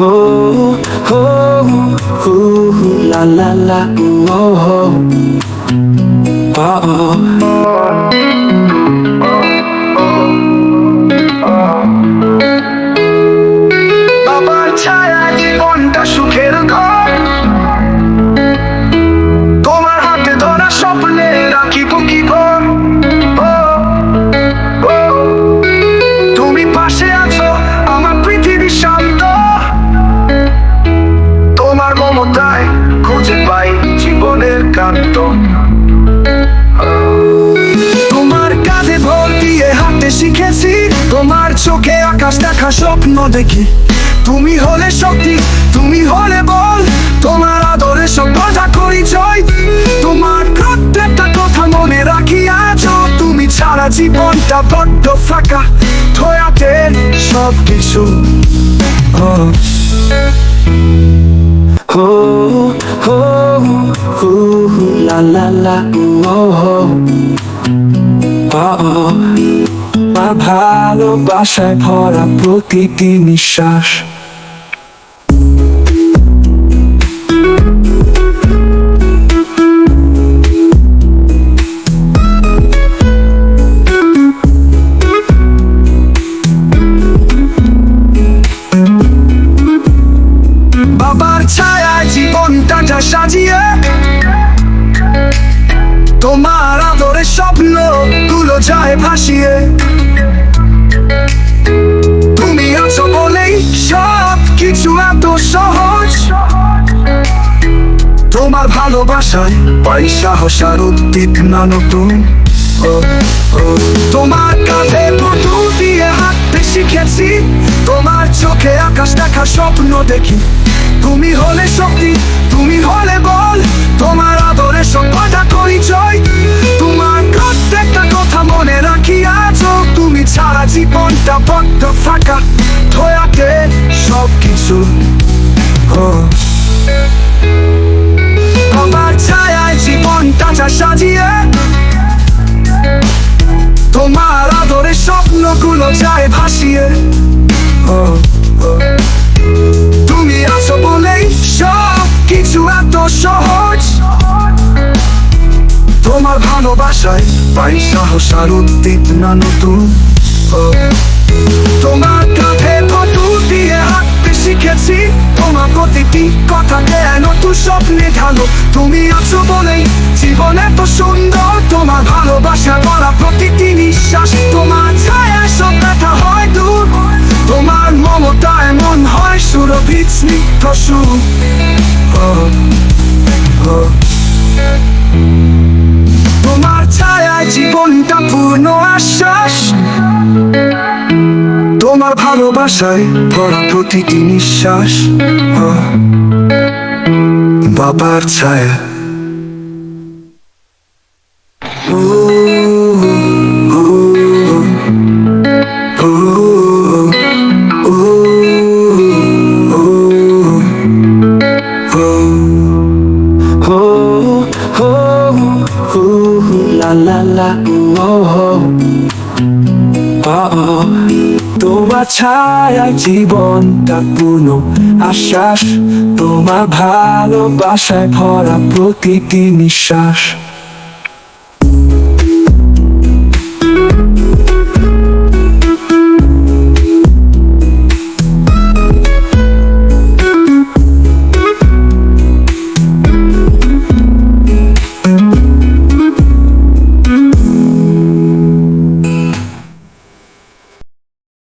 Oh, oh, oh, la la la, oh, oh, oh. বাবার ছায়া জীবনটা সুখের ঘর, তোমার হাতে ধরা স্বপ্নে রাখিব কি ঘর। তুমি পাশে আছো, আমার পৃথিবী শান্ত, তোমার মমতায় খুঁজে পাই জীবনের কান্ত। তোমার কাঁধে ভর দিয়ে হাঁটতে শিখেছি, তোমার চোখে আকাশ দেখা স্বপ্ন দেখি। তুমি হলে শক্তি, তুমি হলে বল, তোমার আদরে সব বাধা করি জয়। তোমার প্রত্যেকটা কথা মনে রাখি আজও, তুমি ছাড়া জীবনটা বড্ড ফাঁকা, ধোয়াতে সব কিছু। La la la, আমার ভালোবাসায় ভরা প্রতিটি নিঃশ্বাস। বাবার ছায়ায় জীবনটা সাজিয়ে, তোমার আদরে স্বপ্ন গুলো যায় ভাসিয়ে। তুমি আছো বলেই সব কিছু এত সহজ, তোমার ভালোবাসায় পাই সাহস আর উদ্দীপনা নতুন। তোমার কাঁধে পুতুল দিয়ে হাঁটতে শিখেছি, তোমার চোখে আকাশ দেখা স্বপ্ন দেখি। তুমি হলে শক্তি, তুমি হলে বল, তোমার আদরে সব বাধা করি জয়। তোমার প্রত্যেকটা কথা মনে রাখি আজও, তুমি ছাড়া জীবনটা বড্ড ফাঁকা, ধোয়াতে সব কিছু। আমার ছায়ায় জীবনটা সাজিয়ে, তোমার আদরে স্বপ্নগুলো যায় ভাসিয়ে। তুমি আছো বলেই সব কিছু এত সহজ, তোমার ভালোবাসায় পাই সাহস আর উদ্দীপনা নতুন। তোমার কাঁধে পুতুল দিয়ে হাঁটতে শিখেছি, তোমার প্রতিটি কথাকে নতুন স্বপ্নে ঢালো। তুমি আছো বলেই জীবন এত সুন্দর, তোমার ভালোবাসা ভরা প্রতিটি নিঃশ্বাস। তোমার ছায়ায় সব ব্যথা হয় দূর, তোমার মমতায় মন হয় সুরভিত স্নিগ্ধ সুর। তোমার ছায়ায় জীবনটা পূর্ণ আশ্বাস, তোমার ভালোবাসায় ভরা প্রতিটি নিঃশ্বাস। বাবার ছায়া। La la la, তোমার ছায়ায় জীবনটা পূর্ণ আশ্বাস, তোমার ভালোবাসায় ভরা প্রতিটি নিঃশ্বাস।